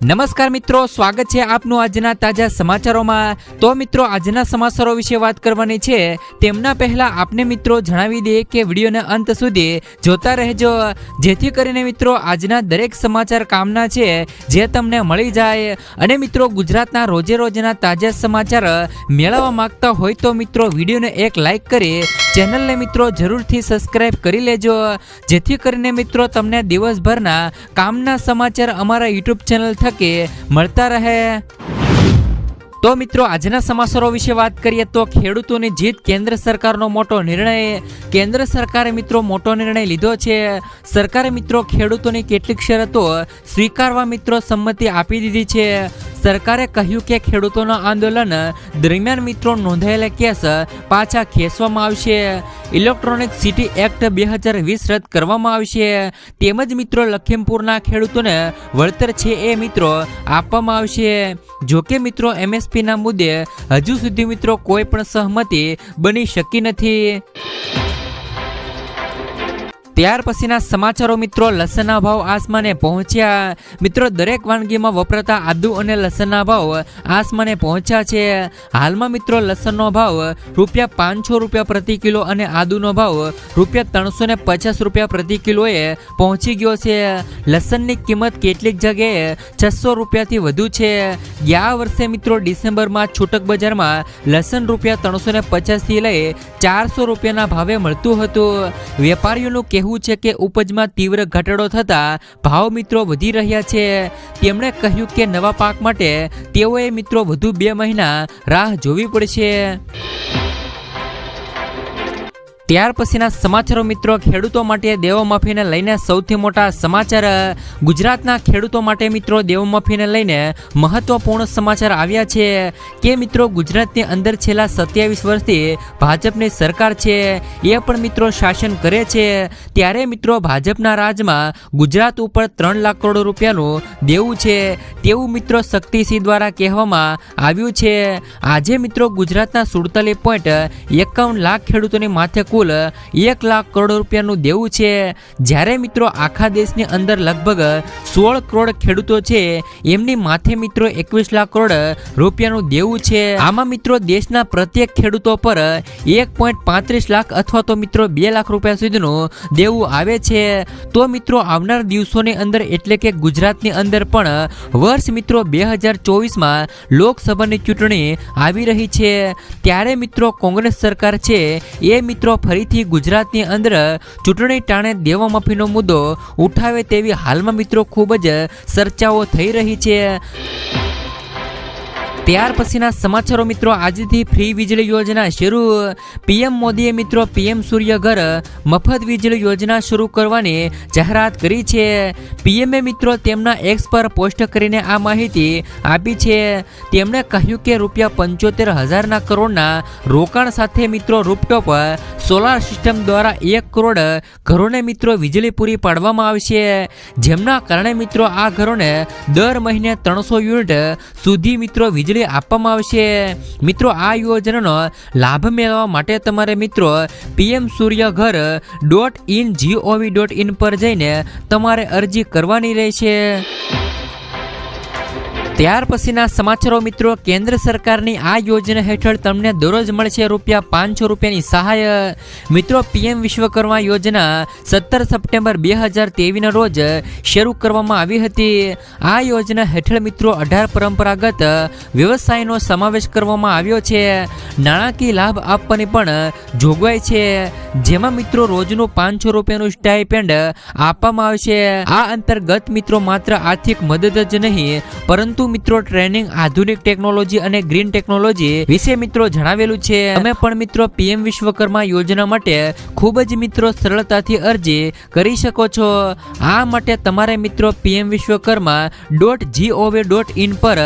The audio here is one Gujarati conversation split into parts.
નમસ્કાર મિત્રો, સ્વાગત છે આપનું આજના તાજા સમાચારોમાં। તો મિત્રો, આજના સમાચારો વિશે વાત કરવાની છે તેમના પહેલા આપને મિત્રો જણાવી દઈએ કે વિડીયોને અંત સુધી જોતા રહેજો, જેથી કરીને મિત્રો આજના દરેક સમાચાર કામના છે જે તમને મળી જાય। અને મિત્રો, ગુજરાતના રોજે રોજના તાજા સમાચાર મેળવવા માંગતા હોય તો મિત્રો વિડીયોને એક લાઈક કરી ચેનલને મિત્રો જરૂરથી સબસ્ક્રાઇબ કરી લેજો, જેથી કરીને મિત્રો તમને દિવસભરના કામના સમાચાર અમારા યુટ્યુબ ચેનલ થકી મળતા રહે। તો મિત્રો, આજના સમાચારો વિશે વાત કરીએ તો ખેડૂતોની જીત, કેન્દ્ર સરકારનો મોટો નિર્ણય। કેન્દ્ર સરકારે મિત્રો મોટો નિર્ણય લીધો છે। સરકારે મિત્રો ખેડૂતોની કેટલીક શરતો સ્વીકારવા મિત્રો સંમતિ આપી દીધી છે। સરકારે કહ્યું કે ખેડૂતોના આંદોલન દરમિયાન મિત્રો નોંધાયેલા કેસ પાછા ખેંચવામાં આવશે। ઇલેક્ટ્રોનિક સિટી એક્ટ 2020 રદ કરવામાં આવશે, તેમજ મિત્રો લખીમપુરના ખેડૂતોને વળતર છે એ મિત્રો આપવામાં આવશે। જોકે મિત્રો MSPના મુદ્દે હજુ સુધી મિત્રો કોઈ પણ સહમતિ બની શકી નથી। ત્યાર પછીના સમાચારો મિત્રો, લસણના ભાવ આસમાને પહોંચ્યા। મિત્રો, દરેક વાનગીમાં વપરાતા આદુ અને લસણના ભાવ આસમાને પહોંચ્યા છે। હાલમાં મિત્રો લસણનો ભાવ ₹500 પ્રતિ કિલો અને આદુનો ભાવ ₹350 પ્રતિ કિલોએ પહોંચી ગયો છે। લસણની કિંમત કેટલીક જગ્યાએ ₹600 થી વધુ છે। ગયા વર્ષે મિત્રો ડિસેમ્બરમાં છૂટક બજારમાં લસણ ₹350 થી લઈ ₹400 ભાવે મળતું હતું। વેપારીઓનું કહેવું છે કે ઉપજમાં તીવ્ર ઘટાડો થતા ભાવ મિત્રો વધી રહ્યા છે। તેમણે કહ્યું કે નવા પાક માટે તેઓએ મિત્રો વધુ 2 મહિના રાહ જોવી પડશે। ત્યાર પછીના સમાચારો મિત્રો, ખેડૂતો માટે દેવમાફીને લઈને સૌથી મોટા સમાચાર। ગુજરાતના ખેડૂતો માટે મિત્રો દેવમાફીને લઈને મહત્વપૂર્ણ સમાચાર આવ્યા છે કે મિત્રો ગુજરાતની અંદર છેલ્લા 27 વર્ષથી ભાજપની સરકાર છે, એ પણ મિત્રો શાસન કરે છે। ત્યારે મિત્રો ભાજપના રાજમાં ગુજરાત ઉપર 3 લાખ કરોડ રૂપિયાનું દેવું છે તેવું મિત્રો શક્તિસિંહ દ્વારા કહેવામાં આવ્યું છે। આજે મિત્રો ગુજરાતના 47.51 લાખ ખેડૂતોની માથે કુલ 1 લાખ કરોડ રૂપિયાનું દેવું છે, જ્યારે મિત્રો આખા દેશની અંદર લગભગ 16 કરોડ ખેડૂતો છે એમની માથે મિત્રો 21 લાખ કરોડ રૂપિયાનું દેવું છે। આમાં મિત્રો દેશના પ્રત્યેક ખેડૂતો પર 1.35 લાખ અથવા તો મિત્રો 2 લાખ રૂપિયા સુધીનું દેવું આવે છે। તો મિત્રો આવનાર દિવસોની અંદર એટલે કે ગુજરાતની અંદર પણ વર્ષ મિત્રો 2024માં લોકસભાની ચૂંટણી આવી રહી છે, ત્યારે મિત્રો કોંગ્રેસ સરકાર છે એ મિત્રો ફરીથી ગુજરાતની અંદર ચૂંટણી ટાણે દેવમાફીનો મુદ્દો ઉઠાવે તેવી હાલમાં મિત્રો ખૂબ જ ચર્ચાઓ થઈ રહી છે। ત્યાર પછીના સમાચારો મિત્રો, આજથી ફ્રી વીજળી યોજના શરૂ। PM મોદીએ મિત્રો PM સૂર્ય ઘર મફત વીજળી યોજના શરૂ કરવાની જાહેરાત કરી છે। PMએ મિત્રો તેમના એક્સ પર પોસ્ટ કરીને આ માહિતી આપી છે। તેમણે કહ્યું કે ₹75,000 કરોડના રોકાણ સાથે મિત્રો રૂપટોપ સોલાર સિસ્ટમ દ્વારા 1 કરોડ ઘરોને મિત્રો વીજળી પૂરી પાડવામાં આવશે, જેમના કારણે મિત્રો આ ઘરોને દર મહિને 300 યુનિટ સુધી મિત્રો વીજળી આપવામાં આવશે। મિત્રો આ યોજનાનો લાભ મેળવવા માટે તમારે મિત્રો pmsuryaghar.in પર જઈને તમારે અરજી કરવાની રહેશે। ત્યાર પછીના સમાચારો મિત્રો, કેન્દ્ર સરકારની આ યોજના હેઠળ તમને દરરોજ મળશે ₹500ની સહાય। મિત્રો PM વિશ્વકર્મા યોજના 17 સપ્ટેમ્બર 2023ના રોજ શરૂ કરવામાં આવી હતી। આ યોજના હેઠળ મિત્રો 18 પરંપરાગત વ્યવસાયનો સમાવેશ કરવામાં આવ્યો છે। નાણાકીય લાભ આપવાની પણ જોગવાઈ છે, જેમાં મિત્રો રોજનું ₹500નું સ્ટાઇપેન્ડ આપવામાં આવશે। આ અંતર્ગત મિત્રો માત્ર આર્થિક મદદ જ નહીં પરંતુ મિત્રો ટ્રેનિંગ, આધુનિક ટેકનોલોજી અને ગ્રીન ટેકનોલોજી વિશે મિત્રો જણાવેલું છે। તમે પણ મિત્રો PM વિશ્વકર્મા યોજના માટે ખૂબ જ મિત્રો સરળતાથી અરજી કરી શકો છો। આ માટે તમારે મિત્રો pmvishwakarma.gov.in પર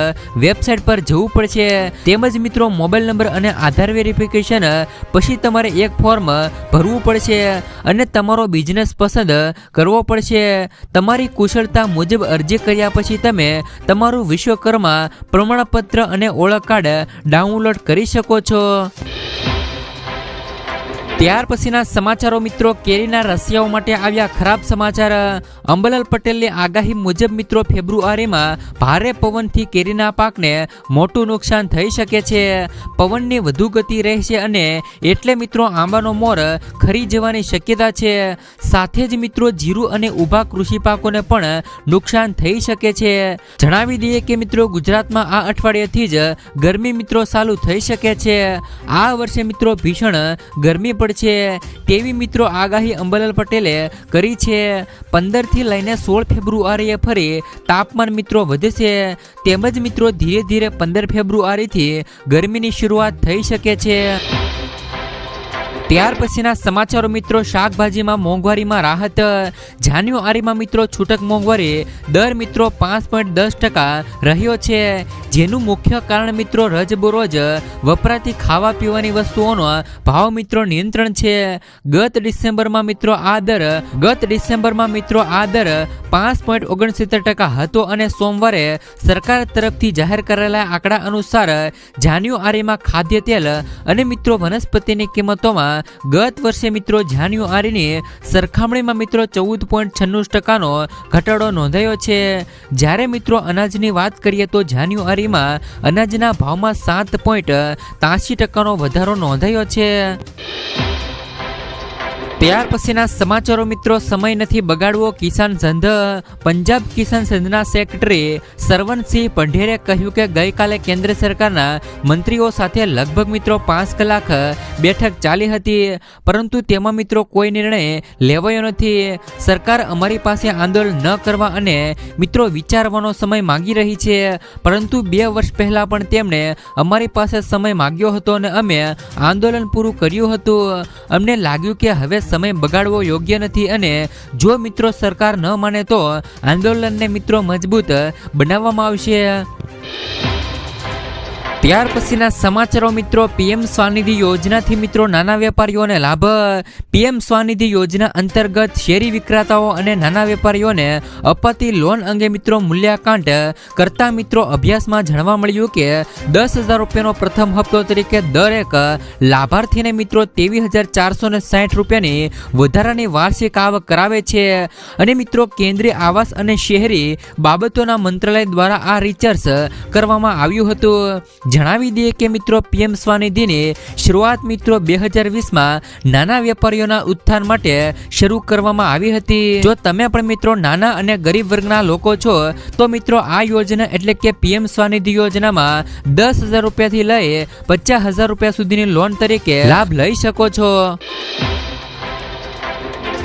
વેબસાઇટ પર જવું પડશે, તેમજ મિત્રો મોબાઈલ નંબર અને આધાર વેરિફિકેશન પછી તમારે એક ફોર્મ ભરવું પડશે અને તમારો બિઝનેસ પસંદ કરવો પડશે। તમારી કુશળતા મુજબ અરજી કર્યા પછી તમે તમારું વિશ્વકર્મા પ્રમાણપત્ર અને ઓળખ કાર્ડ ડાઉનલોડ કરી શકો છો। ત્યાર પછીના સમાચારો મિત્રો, કેરીના રસિયાઓ માટે આવ્યા ખરાબ સમાચાર. અંબાલાલ પટેલની આગાહી મુજબ મિત્રો ફેબ્રુઆરીમાં ભારે પવનથી કેરીના પાકને મોટું નુકસાન થઈ શકે છે. પવનની વધુ ગતિ રહેશે અને એટલે મિત્રો આંબાનો મોર ખરી જવાની શક્યતા છે. સાથે જ મિત્રો જીરું અને ઊભા કૃષિ પાકોને પણ નુકસાન થઈ શકે છે. જણાવી દઈએ કે મિત્રો ગુજરાતમાં આ અઠવાડિયાથી જ ગરમી મિત્રો ચાલુ થઈ શકે છે. આ વર્ષે મિત્રો ભીષણ ગરમી પડશે તેવી મિત્રો આગાહી અંબાલાલ પટેલે કરી છે. 15 થી લઈને 16 ફેબ્રુઆરીએ ફરી તાપમાન મિત્રો વધશે. તેમજ મિત્રો ધીરે ધીરે 15 ફેબ્રુઆરીથી ગરમીની શરૂઆત થઈ શકે છે. ત્યાર પછીના સમાચારો મિત્રો, શાકભાજીમાં મોંઘવારીમાં રાહત. જાન્યુઆરીમાં મિત્રો છૂટક મોંઘવારી દર મિત્રો 5.10% રહ્યો છે. જેનું મુખ્ય કારણ મિત્રો રોજબરોજ વપરાતી ખાવા પીવાની વસ્તુઓનો ભાવ મિત્રો નિયંત્રણ છે. ગત ડિસેમ્બરમાં મિત્રો આ દર 5.69% હતો અને સોમવારે સરકાર તરફથી જાહેર કરેલા આંકડા અનુસાર જાન્યુઆરીમાં ખાદ્ય તેલ અને મિત્રો વનસ્પતિની કિંમતોમાં ગત વર્ષે મિત્રો જાન્યુઆરીની સરખામણીમાં મિત્રો 14.96%નો ઘટાડો નોંધાયો છે. જ્યારે મિત્રો અનાજની વાત કરીએ તો જાન્યુઆરીમાં અનાજના ભાવમાં 7.83%નો વધારો નોંધાયો છે. ત્યાર પછીના સમાચારો મિત્રો, સમય નથી બગાડવો કિસાન સંઘ. પંજાબ કિસાન સંઘના સેક્રેટરી સરવણસિંહ પંઢેરે કહ્યું કે ગઈકાલે કેન્દ્ર સરકારના મંત્રીઓ સાથે લગભગ મિત્રો 5 કલાક બેઠક ચાલી હતી, પરંતુ તેમાં મિત્રો કોઈ નિર્ણય લેવાયો નથી. સરકાર અમારી પાસે આંદોલન ન કરવા અને મિત્રો વિચારવાનો સમય માંગી રહી છે, પરંતુ 2 વર્ષ પહેલા પણ તેમણે અમારી પાસે સમય માંગ્યો હતો અને અમે આંદોલન પૂરું કર્યું હતું. અમને લાગ્યું કે હવે સમય બગાડવો યોગ્ય નથી અને જો મિત્રો સરકાર ન માને તો આંદોલનને મિત્રો મજબૂત બનાવવામાં આવશે. ત્યાર પછીના સમાચારો મિત્રો, પીએમ સ્વનિધિ યોજનાથી મિત્રો નાના વેપારીઓને લાભ. પીએમ સ્વનિધિ યોજના અંતર્ગત શેરી વિક્રેતાઓ અને નાના વેપારીઓને અપાતી લોન અંગે મિત્રો મૂલ્યાંકન કરતા મિત્રો અભ્યાસમાં જાણવા મળ્યું કે 10,000 રૂપિયાનો પ્રથમ હપ્તો તરીકે દરેક લાભાર્થીને મિત્રો 23,460 રૂપિયાની વધારાની વાર્ષિક આવક કરાવે છે. અને મિત્રો કેન્દ્રીય આવાસ અને શહેરી બાબતોના મંત્રાલય દ્વારા આ રિસર્ચ કરવામાં આવ્યું હતું. જણાવી દઈએ કે મિત્રો પીએમ સ્વનિધિની શરૂઆત મિત્રો 2020માં નાના વેપારીઓના ઉત્થાન માટે શરૂ કરવામાં આવી હતી. જો તમે પણ મિત્રો નાના અને ગરીબ વર્ગના લોકો છો તો મિત્રો આ યોજના એટલે કે પીએમ સ્વનિધિ યોજનામાં 10,000 રૂપિયાથી લઈ 50,000 રૂપિયા સુધીની લોન તરીકે લાભ લઈ શકો છો.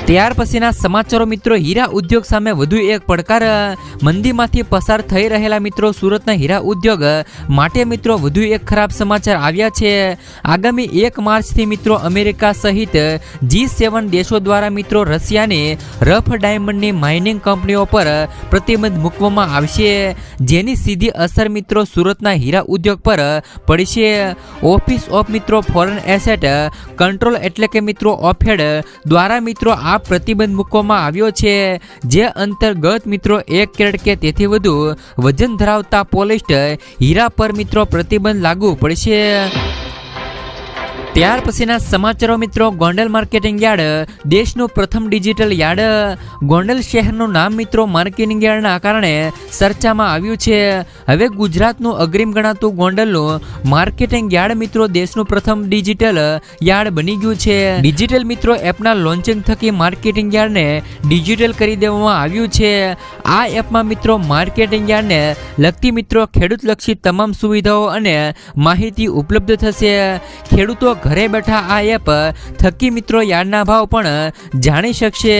ત્યાર પછીના સમાચારો મિત્રો, હીરા ઉદ્યોગ સામે વધુ એક પડકાર. મંદીમાંથી પસાર થઈ રહેલા મિત્રો સુરતના હીરા ઉદ્યોગ માટે મિત્રો વધુ એક ખરાબ સમાચાર આવ્યા છે. આગામી 1 માર્ચથી મિત્રો અમેરિકા સહિત G7 દેશો દ્વારા મિત્રો રશિયાની રફ ડાયમંડની માઇનિંગ કંપનીઓ પર પ્રતિબંધ મૂકવામાં આવશે, જેની સીધી અસર મિત્રો સુરતના હીરા ઉદ્યોગ પર પડશે. ઓફિસ ઓફ મિત્રો ફોરેન એસેટ કંટ્રોલ એટલે કે મિત્રો ઓફેડ દ્વારા મિત્રો આ પ્રતિબંધ મૂકવામાં આવ્યો છે, જે અંતર્ગત મિત્રો 1 કેરેટ કે તેથી વધુ વજન ધરાવતા પોલિશ્ડ હીરા પર મિત્રો પ્રતિબંધ લાગુ પડશે. ત્યાર પછીના સમાચારો મિત્રો, ગોંડલ માર્કેટિંગ યાર્ડ દેશનું પ્રથમ ડિજિટલ યાર્ડ. ગોંડલ શહેરનું નામ મિત્રો માર્કેટિંગ યાર્ડના કારણે ચર્ચામાં આવ્યું છે. હવે ગુજરાતનું અગ્રીમ ગણાતું ગોંડલનું માર્કેટિંગ યાર્ડ મિત્રો દેશનું પ્રથમ ડિજિટલ યાર્ડ બની ગયું છે. ડિજિટલ મિત્રો એપના લોન્ચિંગ થકી માર્કેટિંગ યાર્ડને ડિજિટલ કરી દેવામાં આવ્યું છે. આ એપમાં મિત્રો માર્કેટિંગ યાર્ડને લગતી મિત્રો ખેડૂતલક્ષી તમામ સુવિધાઓ અને માહિતી ઉપલબ્ધ થશે. ખેડૂતો ઘરે બેઠા આ એપ થકી મિત્રો યાર્ડના ભાવ પણ જાણી શકશે.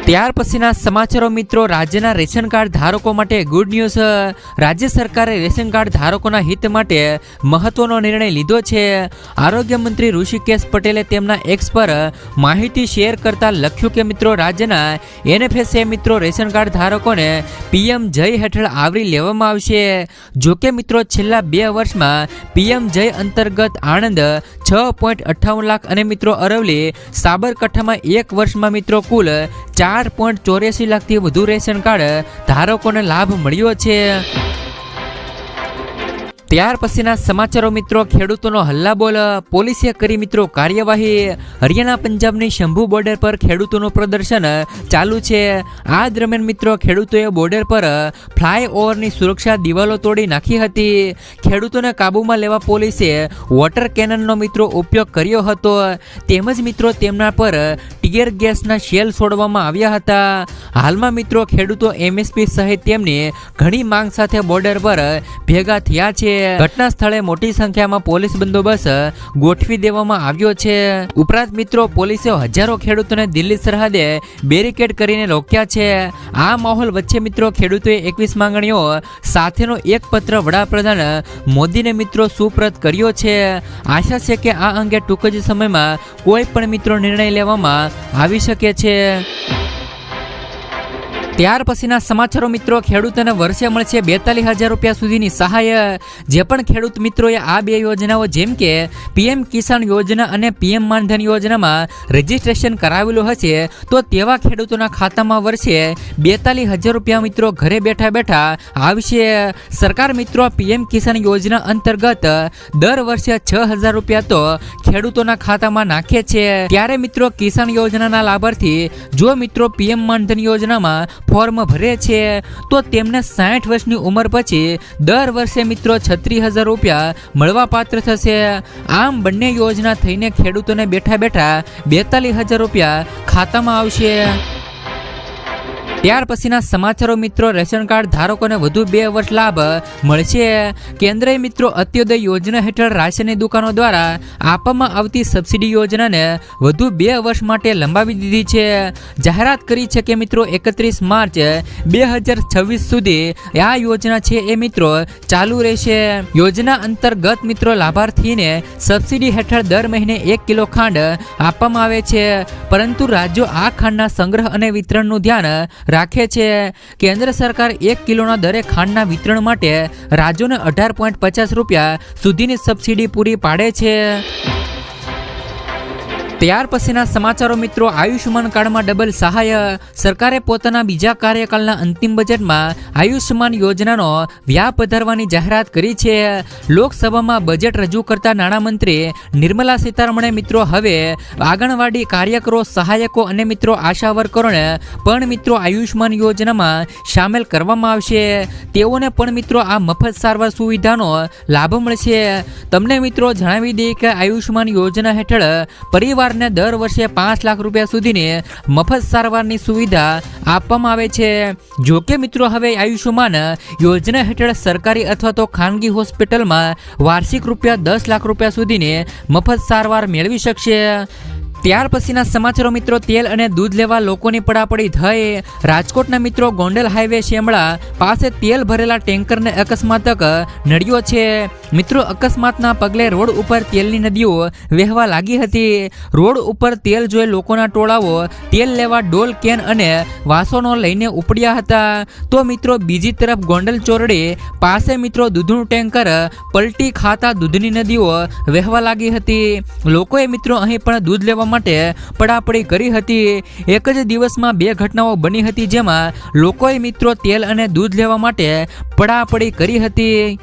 ત્યાર પછીના સમાચારો મિત્રો, રાજ્યના રેશન કાર્ડ ધારકો માટે ગુડ ન્યૂઝ. રાજ્ય સરકારે રેશન કાર્ડ ધારકોના હિત માટે મહત્વનો નિર્ણય લીધો છે. આરોગ્ય મંત્રી ઋષિકેશ પટેલે તેમના એક્સ પર માહિતી શેર કરતા લખ્યું કે મિત્રો રાજ્યના NFSA મિત્રો રેશન કાર્ડ ધારકોને PM જય હેઠળ આવરી લેવામાં આવશે. જોકે મિત્રો છેલ્લા 2 વર્ષમાં PM જય અંતર્ગત આણંદ 6.58 લાખ અને મિત્રો અરવલ્લી સાબરકાંઠામાં 1 વર્ષમાં મિત્રો કુલ 4.84 લાખથી વધુ રેશન કાર્ડ ધારકોને લાભ મળ્યો છે. ત્યાર પછીના સમાચારો મિત્રો, ખેડૂતોનો હલ્લાબોલ, પોલીસે કરી મિત્રો કાર્યવાહી. હરિયાણા પંજાબની શંભુ બોર્ડર પર ખેડૂતોનું પ્રદર્શન ચાલુ છે. આ દરમિયાન મિત્રો ખેડૂતોએ બોર્ડર પર ફ્લાયઓવરની સુરક્ષા દિવાલો તોડી નાખી હતી. ખેડૂતોને કાબૂમાં લેવા પોલીસે વોટર કેનનનો મિત્રો ઉપયોગ કર્યો હતો. તેમજ મિત્રો તેમના પર ટીયર ગેસના શેલ છોડવામાં આવ્યા હતા. હાલમાં મિત્રો ખેડૂતો એમએસપી સહિત તેમની ઘણી માંગ સાથે બોર્ડર પર ભેગા થયા છે. ઘટના સ્થળે મોટી સંખ્યામાં પોલીસ બંદોબસ્ત ગોઠવી દેવામાં આવ્યો છે. ઉપરાંત મિત્રો પોલીસે હજારો ખેડૂતોને દિલ્હી સરહદે બેરિકેડ કરીને રોક્યા છે. આ માહોલ વચ્ચે મિત્રો ખેડૂતોએ 21 માંગણીઓ સાથેનો એક પત્ર વડાપ્રધાન મોદીને મિત્રો સુપ્રત કર્યો છે. આશા છે કે આ અંગે ટૂંક જ સમયમાં કોઈ પણ મિત્રો નિર્ણય લેવામાં આવી શકે છે. ત્યાર પછીના સમાચારો મિત્રો, ખેડૂતોને વર્ષે મળશે 42,000 રૂપિયા સુધીની સહાય. જે પણ ખેડૂત મિત્રોએ આ બે યોજનાઓ જેમ કે પીએમ કિસાન યોજના અને પીએમ માનધન યોજનામાં રજીસ્ટ્રેશન કરાવેલું હશે તો તેવા ખેડૂતોના ખાતામાં વર્ષે 42,000 રૂપિયા મિત્રો ઘરે બેઠા બેઠા આવશે. સરકાર મિત્રો પીએમ કિસાન યોજના અંતર્ગત દર વર્ષે 6,000 રૂપિયા તો ખેડૂતોના ખાતામાં નાખે છે. ત્યારે મિત્રો કિસાન યોજનાના લાભાર્થી જો મિત્રો પીએમ માનધન યોજનામાં ફોર્મ ભરે છે તો તેમને 60 વર્ષની ઉંમર પછી દર વર્ષે મિત્રો 36,000 રૂપિયા મળવા પાત્ર થશે. આમ બંને યોજના થઈને ખેડૂતોને બેઠા બેઠા 42,000 રૂપિયા ખાતામાં આવશે. ત્યાર પછીના સમાચારો મિત્રો, રેશન કાર્ડ ધારકોને વધુ 2 વર્ષ લાભ મળશે. કેન્દ્રએ મિત્રો અત્યોદય યોજના હેઠળ રાશનની દુકાનો દ્વારા આપવામાં આવતી સબસિડી યોજનાને વધુ 2 વર્ષ માટે લંબાવી દીધી છે. જાહેરાત કરી છે કે મિત્રો 31 માર્ચ 2026 સુધી આ યોજના છે એ મિત્રો ચાલુ રહેશે. યોજના અંતર્ગત મિત્રો લાભાર્થીને સબસિડી હેઠળ દર મહિને 1 કિલો ખાંડ આપવામાં આવે છે. પરંતુ રાજ્યો આ ખાંડના સંગ્રહ અને વિતરણનું ધ્યાન રાખે છે. કેન્દ્ર સરકાર 1 કિલોના દરે ખાંડના વિતરણ માટે રાજ્યોને 18.50 રૂપિયા સુધીની સબસિડી પૂરી પાડે છે. ત્યાર પછીના સમાચારો મિત્રો, આયુષ્યમાન કાર્ડમાં ડબલ સહાય. સરકારે પોતાના બીજા કાર્યકાળના અંતિમ બજેટમાં આયુષ્યમાન યોજનાનો વ્યાપ વધારવાની જાહેરાત કરી છે. લોકસભામાં બજેટ રજૂ કરતા નાણામંત્રી નિર્મલા સીતારમણે મિત્રો હવે આંગણવાડી કાર્યકરો, સહાયકો અને મિત્રો આશા વર્કરોને પણ મિત્રો આયુષ્યમાન યોજનામાં સામેલ કરવામાં આવશે. તેઓને પણ મિત્રો આ મફત સારવાર સુવિધાનો લાભ મળશે. તમને મિત્રો જણાવી દઈએ કે આયુષ્યમાન યોજના હેઠળ પરિવાર ને દર વર્ષે 5 લાખ રૂપિયા સુધીની મફત સારવારની સુવિધા આપવામાં આવે છે. જો કે મિત્રો હવે આયુષ્યમાન યોજના હેઠળ સરકારી અથવા તો ખાનગી હોસ્પિટલમાં વાર્ષિક રૂપિયા 10 લાખ રૂપિયા સુધીની મફત સારવાર મેળવી શકશે. ત્યાર પછીના સમાચારો મિત્રો, તેલ અને દૂધ લેવા લોકોની પડાપડી થઈ. રાજકોટના મિત્રો ગોંડલ હાઈવે શેમળા પાસે તેલ ભરેલા ટેન્કરને અકસ્માતક નડ્યો છે. મિત્રો અકસ્માતના પગલે રોડ ઉપર તેલની નદીઓ વહેવા લાગી હતી. રોડ ઉપર તેલ જોઈ લોકોના ટોળાઓ તેલ લેવા ડોલ, કેન અને વાસણો લઈને ઉપડ્યા હતા. તો મિત્રો બીજી તરફ ગોંડલ ચોરડી પાસે મિત્રો દૂધનું ટેન્કર પલટી ખાતા દૂધની નદીઓ વહેવા લાગી હતી. લોકોએ મિત્રો અહીં પણ દૂધ લેવા માટે પડાપડી કરી હતી. એક જ દિવસમાં 2 ઘટનાઓ બની હતી જેમાં લોકોએ મિત્રો તેલ અને દૂધ લેવા માટે પડાપડી કરી હતી.